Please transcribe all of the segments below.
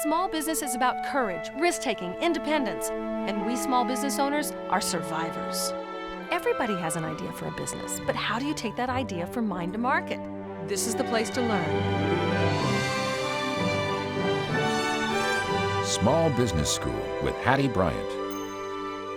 Small business is about courage, risk-taking, independence, and we small business owners are survivors. Everybody has an idea for a business, but how do you take that idea from mind to market? This is the place to learn. Small Business School with Hattie Bryant.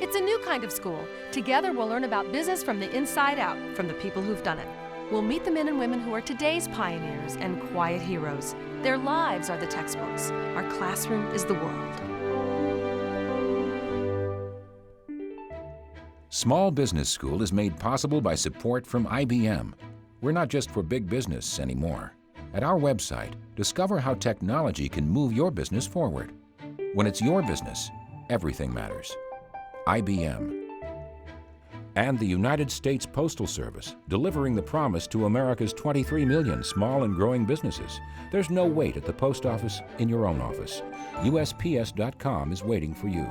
It's a new kind of school. Together we'll learn about business from the inside out, from the people who've done it. We'll meet the men and women who are today's pioneers and quiet heroes. Their lives are the textbooks. Our classroom is the world. Small Business School is made possible by support from IBM. We're not just for big business anymore. At our website, discover how technology can move your business forward. When it's your business, everything matters. IBM. And the United States Postal Service, delivering the promise to America's 23 million small and growing businesses. There's no wait at the post office in your own office. USPS.com is waiting for you.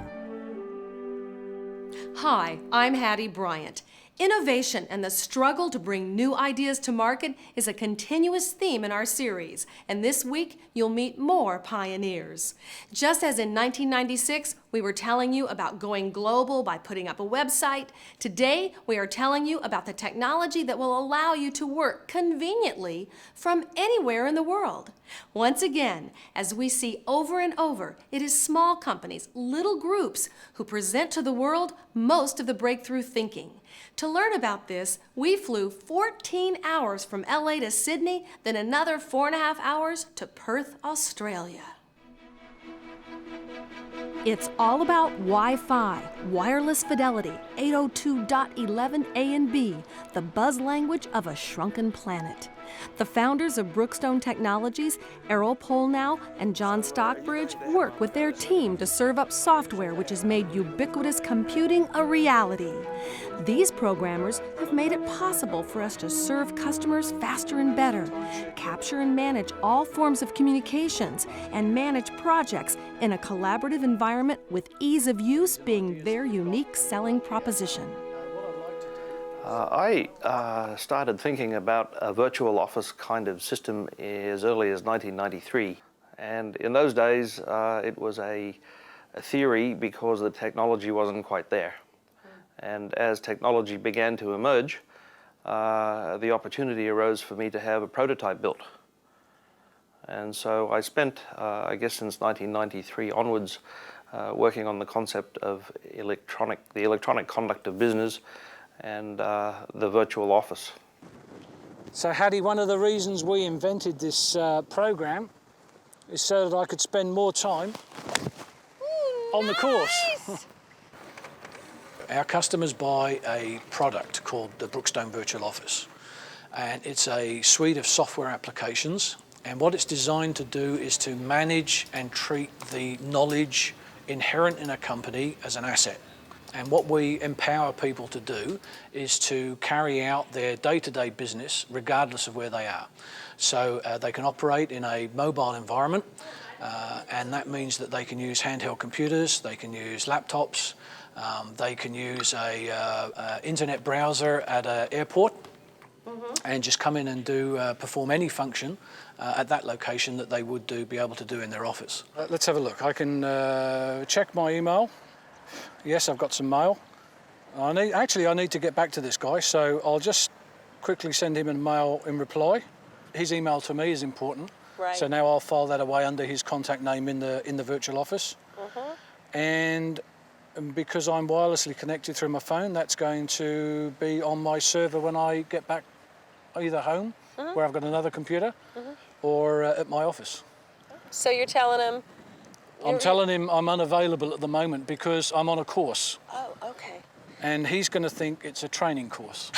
Hi, I'm Hattie Bryant. Innovation and the struggle to bring new ideas to market is a continuous theme in our series, and this week you'll meet more pioneers. Just as in 1996, we were telling you about going global by putting up a website, today we are telling you about the technology that will allow you to work conveniently from anywhere in the world. Once again, as we see over and over, it is small companies, little groups, who present to the world most of the breakthrough thinking. To learn about this, we flew 14 hours from LA to Sydney, then another 4.5 hours to Perth, Australia. It's all about Wi-Fi, wireless fidelity, 802.11a and b, the buzz language of a shrunken planet. The founders of Brookstone Technologies, Errol Polnow and John Stockbridge, work with their team to serve up software which has made ubiquitous computing a reality. These programmers have made it possible for us to serve customers faster and better, capture and manage all forms of communications, and manage projects in a collaborative environment with ease of use being their unique selling proposition. I started thinking about a virtual office kind of system as early as 1993. And in those days, it was a theory because the technology wasn't quite there. And as technology began to emerge, the opportunity arose for me to have a prototype built. And so I spent, I guess since 1993 onwards, working on the concept of the electronic conduct of business and the virtual office. So Hattie, one of the reasons we invented this program is so that I could spend more time on the course. Our customers buy a product called the Brookstone Virtual Office, and it's a suite of software applications, and what it's designed to do is to manage and treat the knowledge inherent in a company as an asset. And what we empower people to do is to carry out their day-to-day business regardless of where they are. So they can operate in a mobile environment, and that means that they can use handheld computers, they can use laptops, they can use a internet browser at an airport, and just come in and perform any function at that location that they would be able to do in their office. Let's have a look. I can check my email. Yes, I've got some mail. I need to get back to this guy, so I'll just quickly send him a mail in reply. His email to me is important, right. So now I'll file that away under his contact name in the virtual office. And because I'm wirelessly connected through my phone, that's going to be on my server when I get back either home, where I've got another computer, or at my office. So you're telling him? I'm telling him I'm unavailable at the moment because I'm on a course. Oh, okay. And he's going to think it's a training course.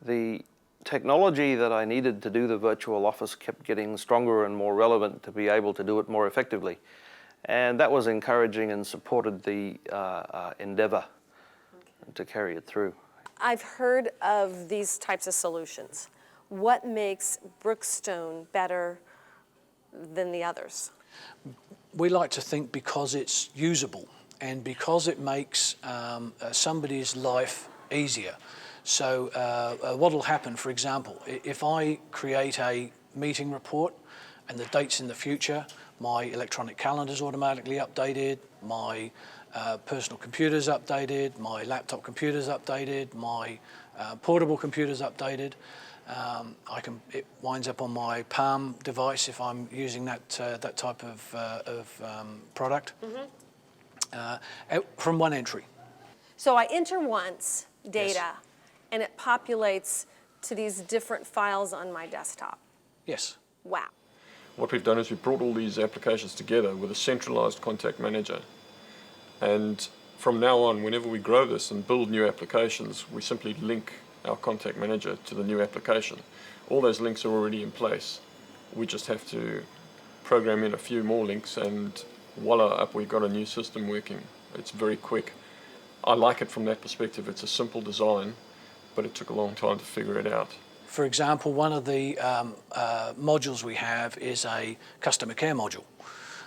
The technology that I needed to do the virtual office kept getting stronger and more relevant to be able to do it more effectively. And that was encouraging and supported the endeavor to carry it through. I've heard of these types of solutions. What makes Brookstone better than the others? We like to think because it's usable and because it makes somebody's life easier. So what will happen, for example, if I create a meeting report and the dates in the future, my electronic calendar is automatically updated, my personal computer's updated, my laptop computer's updated, my portable computer's updated. It winds up on my Palm device if I'm using that type of product, from one entry. So I enter once data, Yes. and it populates to these different files on my desktop. Yes. Wow. What we've done is we've brought all these applications together with a centralized contact manager. And from now on, whenever we grow this and build new applications, we simply link our contact manager to the new application. All those links are already in place. We just have to program in a few more links and voila, up we've got a new system working. It's very quick. I like it from that perspective. It's a simple design, but it took a long time to figure it out. For example, one of the modules we have is a customer care module,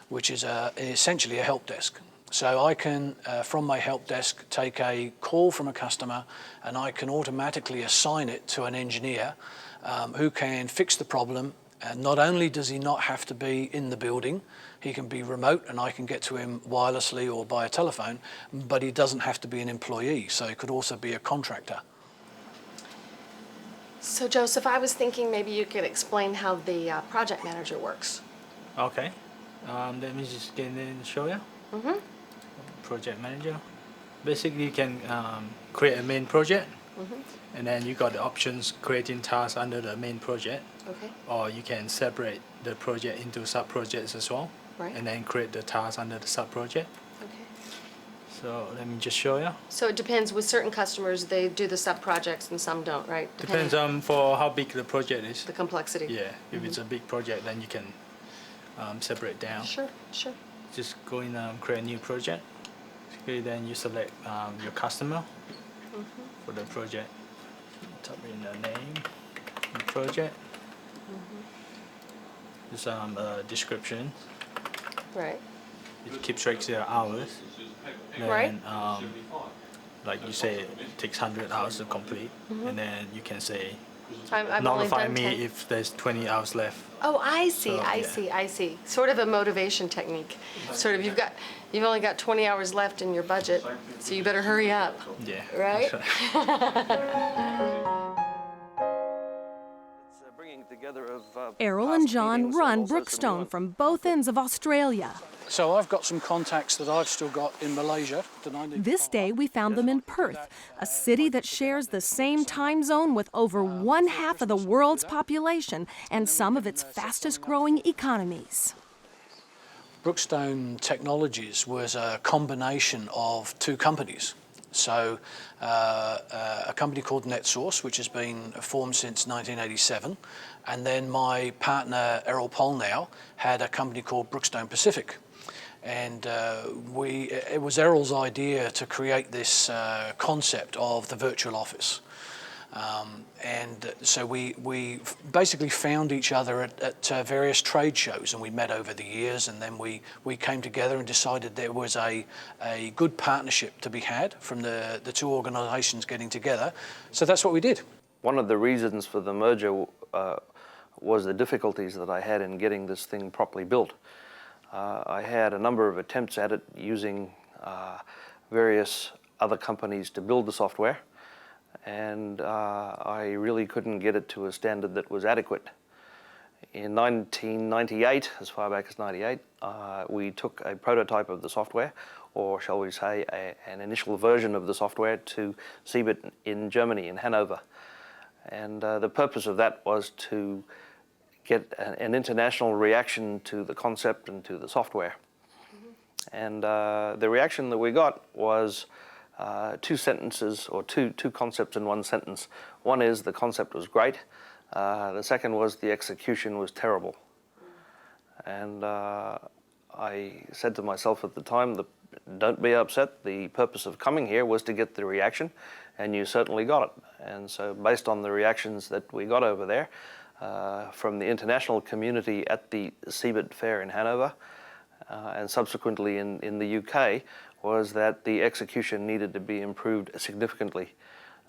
which is essentially a help desk. So I can, from my help desk, take a call from a customer and I can automatically assign it to an engineer who can fix the problem. And not only does he not have to be in the building, he can be remote and I can get to him wirelessly or by a telephone, but he doesn't have to be an employee, so he could also be a contractor. So Joseph, I was thinking maybe you could explain how the project manager works. Okay. Let me just get in and show you. Mm-hmm. Project manager. Basically, you can create a main project, and then you got the options creating tasks under the main project. Okay. Or you can separate the project into sub-projects as well, Right. and then create the tasks under the sub-project. Okay. So let me just show you. So it depends. With certain customers, they do the sub-projects and some don't, right? Depends Depending on for how big the project is. the complexity. Yeah. If it's a big project, then you can separate down. Sure, sure. Just go in and create a new project. Okay, then you select your customer for the project. Type in the name, the project. Just a description. Right. It keeps track of your hours. Then, Right. like you say, it takes 100 hours to complete, and then you can say, I've only notify done me 10. if there's 20 hours left. Oh, I see, So, I yeah. see, I see. Sort of a motivation technique. Sort of you've only got 20 hours left in your budget, so you better hurry up. Yeah. Right? Errol and John run Brookstone from both ends of Australia. So I've got some contacts that I've still got in Malaysia that I need. This day we found them in Perth, a city that shares the same time zone with over 1/2 of the world's population and some of its fastest growing economies. Brookstone Technologies was a combination of two companies. So a company called NetSource, which has been formed since 1987, and then my partner Errol Polnow had a company called Brookstone Pacific. And it was Errol's idea to create this concept of the virtual office. And so we basically found each other at various trade shows, and we met over the years, and then we came together and decided there was a good partnership to be had from the two organisations getting together. So that's what we did. One of the reasons for the merger was the difficulties that I had in getting this thing properly built. I had a number of attempts at it using various other companies to build the software, and I really couldn't get it to a standard that was adequate. In 1998, as far back as 98, we took a prototype of the software, or shall we say an initial version of the software, to CeBIT in Germany, in Hanover. And the purpose of that was to get an international reaction to the concept and to the software. And the reaction that we got was two sentences, or two concepts in one sentence. One is the concept was great. The second was the execution was terrible. And I said to myself at the time, don't be upset. The purpose of coming here was to get the reaction, and you certainly got it. And so based on the reactions that we got over there, from the international community at the CeBIT fair in Hanover, and subsequently in the UK, was that the execution needed to be improved significantly.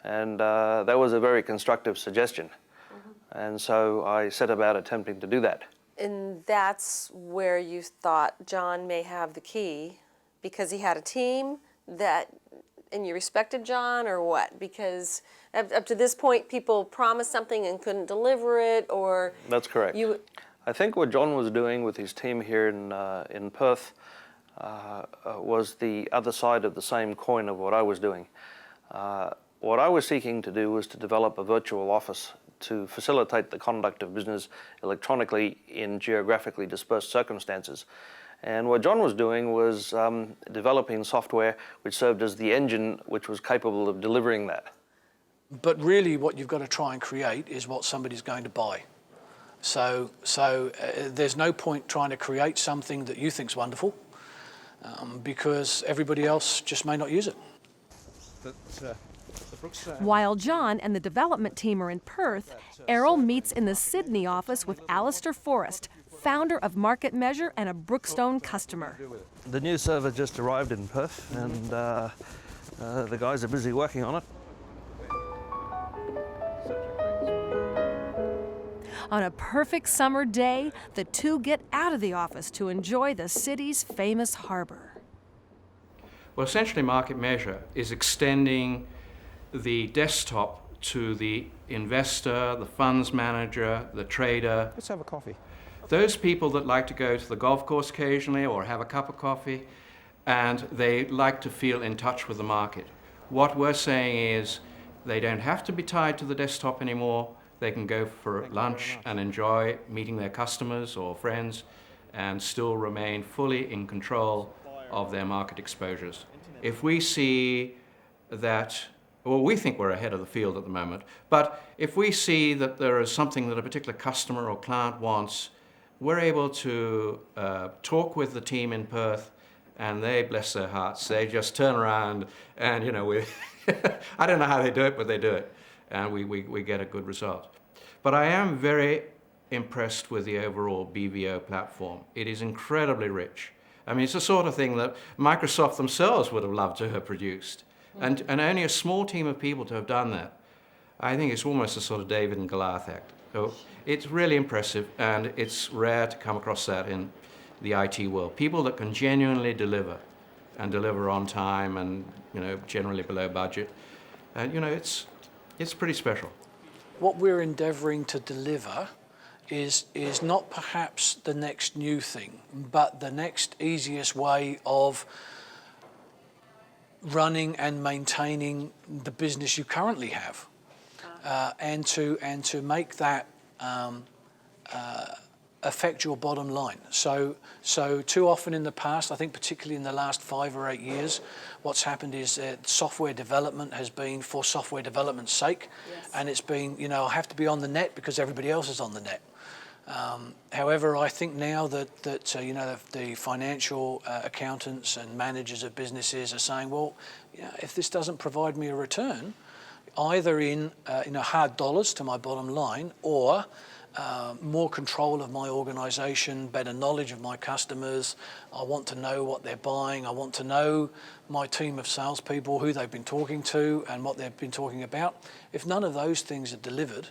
And that was a very constructive suggestion. And so I set about attempting to do that. And that's where you thought John may have the key, because he had a team that, and you respected John, or what? Because up to this point, people promised something and couldn't deliver it, or... That's correct. I think what John was doing with his team here in Perth was the other side of the same coin of what I was doing. What I was seeking to do was to develop a virtual office to facilitate the conduct of business electronically in geographically dispersed circumstances. And what John was doing was developing software which served as the engine which was capable of delivering that. But really what you've got to try and create is what somebody's going to buy. So there's no point trying to create something that you think's wonderful, because everybody else just may not use it. While John and the development team are in Perth, Errol meets in the Sydney office with Alistair Forrest, founder of Market Measure and a Brookstone customer. The new server just arrived in Perth, and the guys are busy working on it. On a perfect summer day, the two get out of the office to enjoy the city's famous harbor. Well, essentially Market Measure is extending the desktop to the investor, the funds manager, the trader. Let's have a coffee. Those people that like to go to the golf course occasionally or have a cup of coffee, and they like to feel in touch with the market. What we're saying is they don't have to be tied to the desktop anymore. They can go for lunch and enjoy meeting their customers or friends and still remain fully in control of their market exposures. If we see that, well, we think we're ahead of the field at the moment, but if we see that there is something that a particular customer or client wants, we're able to talk with the team in Perth, and they, bless their hearts, they just turn around and, you know, I don't know how they do it, but they do it, and we get a good result. But I am very impressed with the overall BVO platform. It is incredibly rich. I mean, it's the sort of thing that Microsoft themselves would have loved to have produced. And only a small team of people to have done that. I think it's almost a sort of David and Goliath act. So it's really impressive, and it's rare to come across that in the IT world. People that can genuinely deliver, and deliver on time, and, you know, generally below budget. And, you know, it's pretty special. What we're endeavouring to deliver is not perhaps the next new thing, but the next easiest way of running and maintaining the business you currently have, and to make that affect your bottom line. So too often in the past, I think particularly in the last 5 or 8 years, what's happened is that software development has been for software development's sake. Yes. And it's been, you know, I have to be on the net because everybody else is on the net. However, I think now that you know, the financial accountants and managers of businesses are saying, well, you know, if this doesn't provide me a return, either in hard dollars to my bottom line, or more control of my organisation, better knowledge of my customers, I want to know what they're buying, I want to know my team of salespeople, who they've been talking to and what they've been talking about. If none of those things are delivered,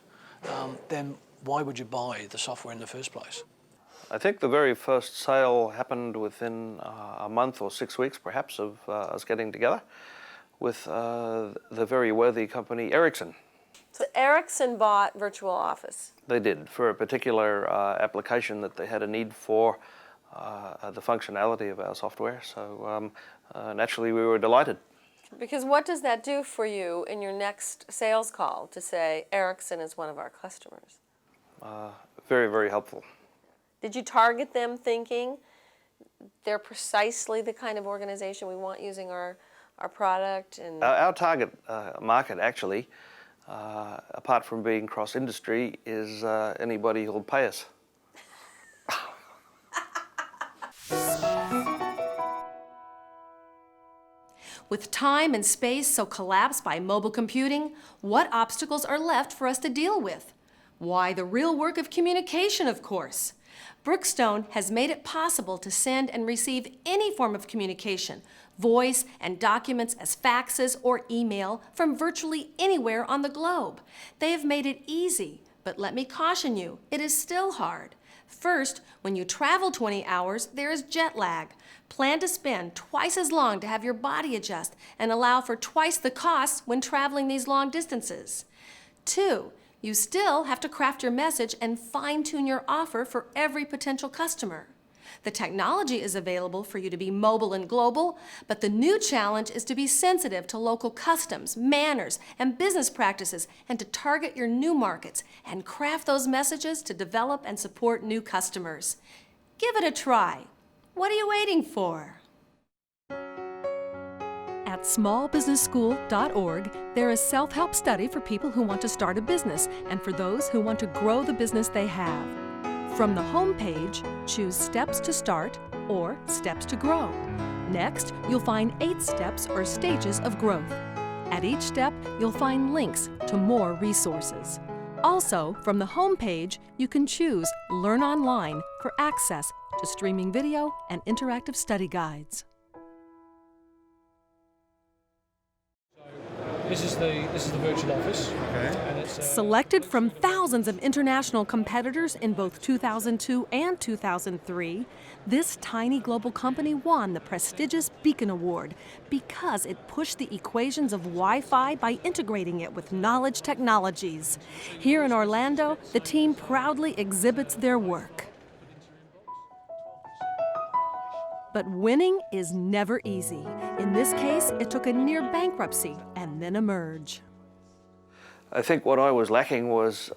then why would you buy the software in the first place? I think the very first sale happened within a month or 6 weeks, perhaps, of us getting together with the very worthy company Ericsson. So Ericsson bought Virtual Office. They did, for a particular application that they had a need for the functionality of our software. So naturally we were delighted. Because what does that do for you in your next sales call to say Ericsson is one of our customers? Very, very helpful. Did you target them thinking they're precisely the kind of organization we want using our product? And our target market, actually, apart from being cross-industry, is anybody who'll pay us. With time and space so collapsed by mobile computing, what obstacles are left for us to deal with? Why, the real work of communication, of course. Brookstone has made it possible to send and receive any form of communication, voice and documents as faxes or email from virtually anywhere on the globe. They have made it easy, but let me caution you, it is still hard. First, when you travel 20 hours, there is jet lag. Plan to spend twice as long to have your body adjust and allow for twice the costs when traveling these long distances. 2, you still have to craft your message and fine-tune your offer for every potential customer. The technology is available for you to be mobile and global, but the new challenge is to be sensitive to local customs, manners, and business practices, and to target your new markets and craft those messages to develop and support new customers. Give it a try. What are you waiting for? At smallbusinessschool.org, there is self-help study for people who want to start a business and for those who want to grow the business they have. From the home page, choose Steps to Start or Steps to Grow. Next, you'll find 8 steps or stages of growth. At each step, you'll find links to more resources. Also, from the home page, you can choose Learn Online for access to streaming video and interactive study guides. This is the virtual office. Okay. And it's, Selected from thousands of international competitors in both 2002 and 2003, this tiny global company won the prestigious Beacon Award because it pushed the equations of Wi-Fi by integrating it with knowledge technologies. Here in Orlando, the team proudly exhibits their work. But winning is never easy. In this case, it took a near bankruptcy and then a merge. I think what I was lacking was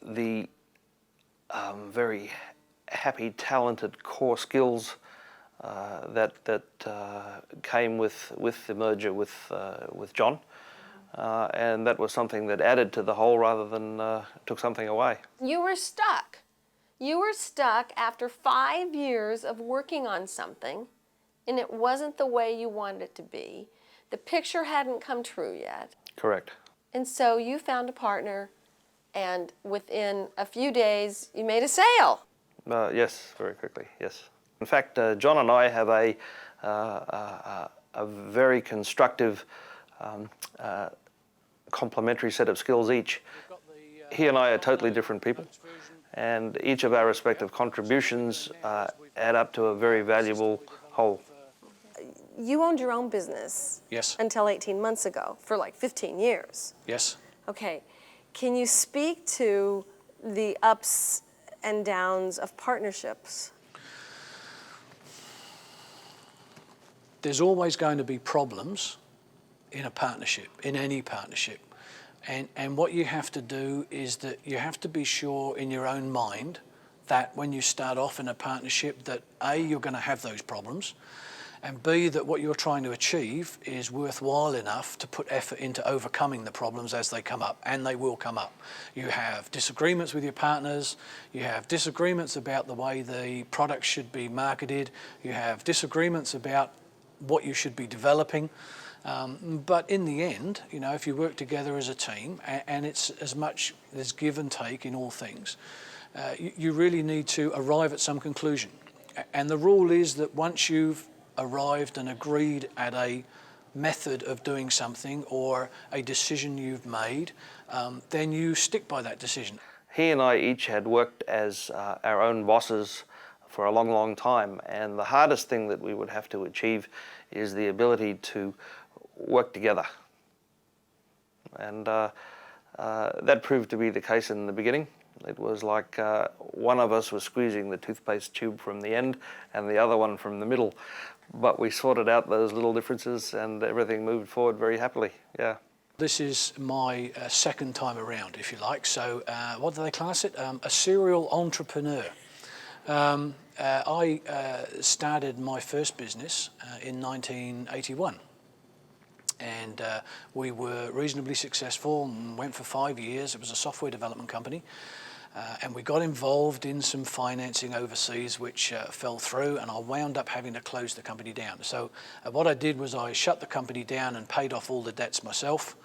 the very happy, talented core skills that came with the merger with John, and that was something that added to the whole rather than took something away. You were stuck. You were stuck after 5 years of working on something, and it wasn't the way you wanted it to be. The picture hadn't come true yet. Correct. And so you found a partner, and within a few days, you made a sale. Yes, very quickly, yes. In fact, John and I have a very constructive, complementary set of skills each. He and I are totally different people, and each of our respective contributions add up to a very valuable whole. You owned your own business. Yes. Until 18 months ago, for like 15 years. Yes. Okay. Can you speak to the ups and downs of partnerships? There's always going to be problems in a partnership, in any partnership. And what you have to do is that you have to be sure in your own mind that when you start off in a partnership that A, you're going to have those problems, and B, that what you're trying to achieve is worthwhile enough to put effort into overcoming the problems as they come up, and they will come up. You have disagreements with your partners, you have disagreements about the way the product should be marketed, you have disagreements about what you should be developing. But in the end, you know, if you work together as a team, and it's as much as give and take in all things, you really need to arrive at some conclusion. And the rule is that once you've arrived and agreed at a method of doing something or a decision you've made, then you stick by that decision. He and I each had worked as our own bosses for a long, long time, and the hardest thing that we would have to achieve is the ability to work together. And that proved to be the case in the beginning. It was like one of us was squeezing the toothpaste tube from the end and the other one from the middle. But we sorted out those little differences and everything moved forward very happily, yeah. This is my second time around, if you like. So what do they class it? A serial entrepreneur. I started my first business in 1981. And we were reasonably successful and went for 5 years. It was a software development company. And we got involved in some financing overseas, which fell through, and I wound up having to close the company down. So what I did was I shut the company down and paid off all the debts myself.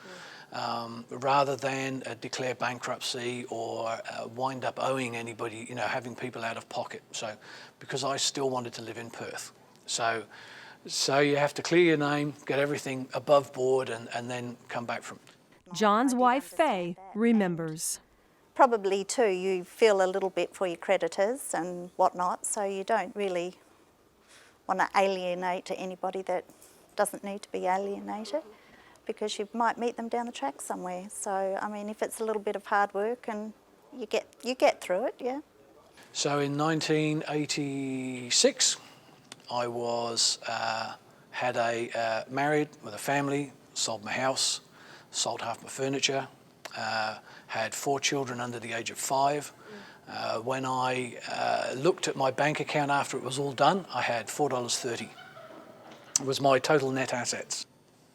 rather than declare bankruptcy or wind up owing anybody, you know, having people out of pocket. So, because I still wanted to live in Perth. So you have to clear your name, get everything above board, and then come back from it. John's wife, Faye, remembers. Probably too, you feel a little bit for your creditors and whatnot, so you don't really want to alienate to anybody that doesn't need to be alienated, because you might meet them down the track somewhere. So, I mean, if it's a little bit of hard work and you get through it, yeah. So in 1986, I was married with a family, sold my house, sold half my furniture, had 4 children under the age of 5. When I looked at my bank account after it was all done, I had $4.30. It was my total net assets.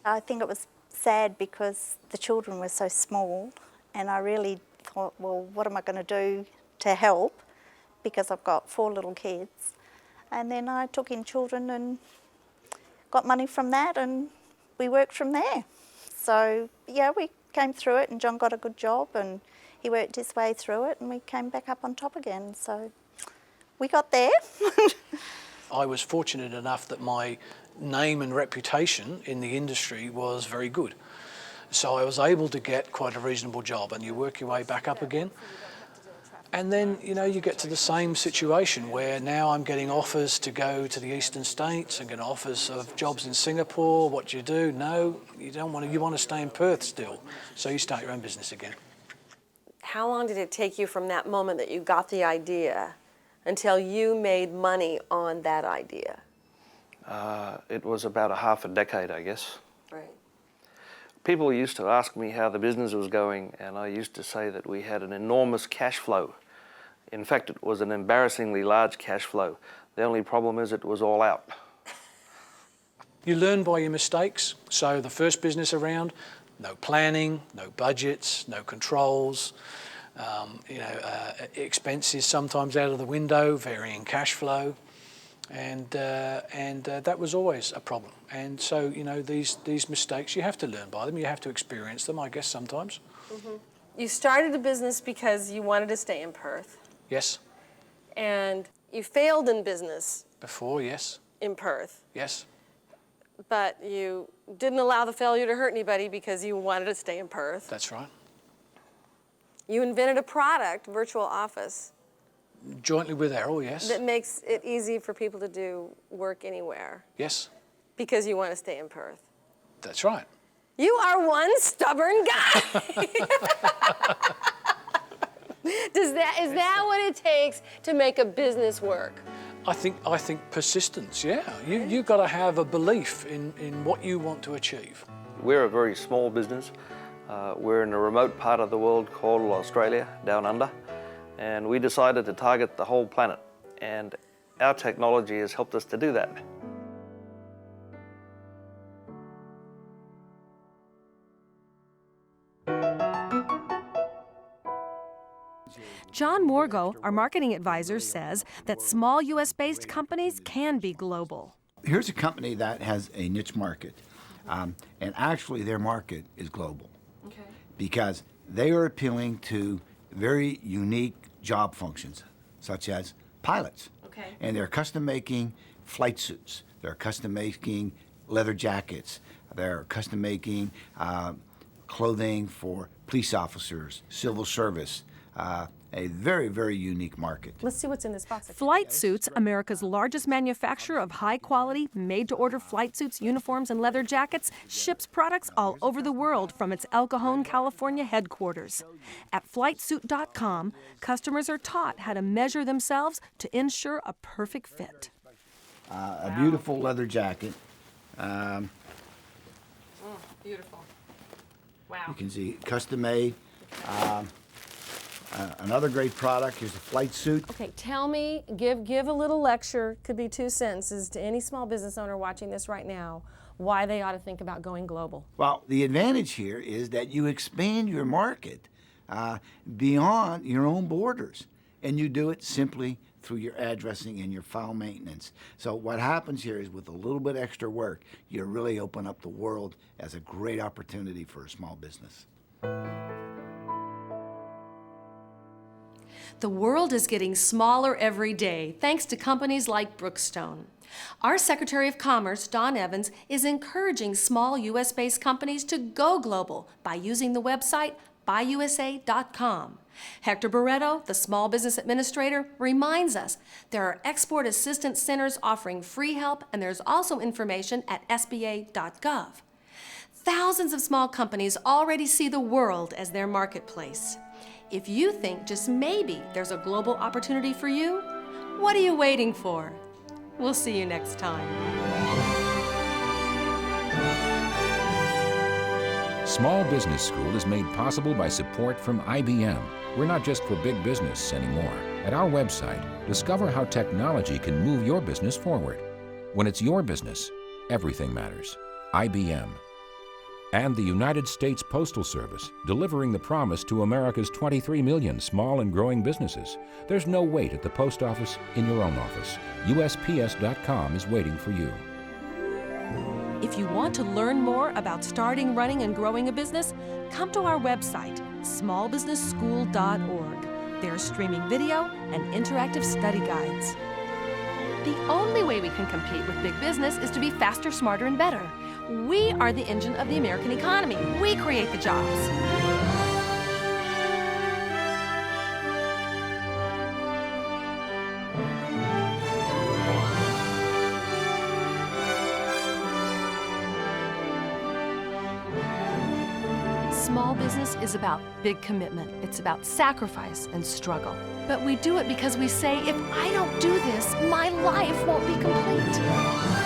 I think it was sad because the children were so small, and I really thought, well, what am I going to do to help, because I've got 4 little kids. And then I took in children and got money from that, and we worked from there. So yeah, we came through it, and John got a good job and he worked his way through it, and we came back up on top again. So we got there. I was fortunate enough that my name and reputation in the industry was very good. So I was able to get quite a reasonable job, and you work your way back up again. And then, you know, you get to the same situation where now I'm getting offers to go to the eastern states and get offers of jobs in Singapore. What do you do? No, you don't want to. You want to stay in Perth still. So you start your own business again. How long did it take you from that moment that you got the idea until you made money on that idea? It was about a half a decade, I guess. Right. People used to ask me how the business was going, and I used to say that we had an enormous cash flow. In fact, it was an embarrassingly large cash flow. The only problem is it was all out. You learn by your mistakes. So the first business around, no planning, no budgets, no controls, expenses sometimes out of the window, varying cash flow. And that was always a problem. And so, you know, these mistakes, you have to learn by them, you have to experience them, I guess, sometimes. Mm-hmm. You started a business because you wanted to stay in Perth. Yes. And you failed in business. Before, yes. In Perth. Yes. But you didn't allow the failure to hurt anybody because you wanted to stay in Perth. That's right. You invented a product, Virtual Office. Jointly with Errol, yes. That makes it easy for people to do work anywhere. Yes. Because you want to stay in Perth. That's right. You are one stubborn guy. Is that what it takes to make a business work? I think persistence, yeah. You've got to have a belief in what you want to achieve. We're a very small business. We're in a remote part of the world called Australia, down under. And we decided to target the whole planet, and our technology has helped us to do that. John Morgo, our marketing advisor, says that small U.S.-based companies can be global. Here's a company that has a niche market, and actually their market is global. Okay. Because they are appealing to very unique job functions, such as pilots. Okay. And they're custom making flight suits. They're custom making leather jackets. They're custom making clothing for police officers, civil service. A very, very unique market. Let's see what's in this box. Flight Suits, America's largest manufacturer of high-quality, made-to-order flight suits, uniforms, and leather jackets, ships products all over the world from its El Cajon, California headquarters. At flightsuit.com, customers are taught how to measure themselves to ensure a perfect fit. A beautiful leather jacket. Beautiful. Wow. You can see custom made. Another great product is a flight suit. Okay, tell me, give a little lecture, could be 2 sentences, to any small business owner watching this right now, why they ought to think about going global. Well, the advantage here is that you expand your market beyond your own borders. And you do it simply through your addressing and your file maintenance. So what happens here is with a little bit extra work, you really open up the world as a great opportunity for a small business. The world is getting smaller every day thanks to companies like Brookstone. Our Secretary of Commerce, Don Evans, is encouraging small U.S.-based companies to go global by using the website buyusa.com. Hector Barreto, the Small Business Administrator, reminds us there are export assistance centers offering free help, and there's also information at sba.gov. Thousands of small companies already see the world as their marketplace. If you think just maybe there's a global opportunity for you, what are you waiting for? We'll see you next time. Small Business School is made possible by support from IBM. We're not just for big business anymore. At our website, discover how technology can move your business forward. When it's your business, everything matters. IBM. And the United States Postal Service, delivering the promise to America's 23 million small and growing businesses. There's no wait at the post office in your own office. USPS.com is waiting for you. If you want to learn more about starting, running, and growing a business, come to our website, smallbusinessschool.org. There's streaming video and interactive study guides. The only way we can compete with big business is to be faster, smarter, and better. We are the engine of the American economy. We create the jobs. Small business is about big commitment. It's about sacrifice and struggle. But we do it because we say, if I don't do this, my life won't be complete.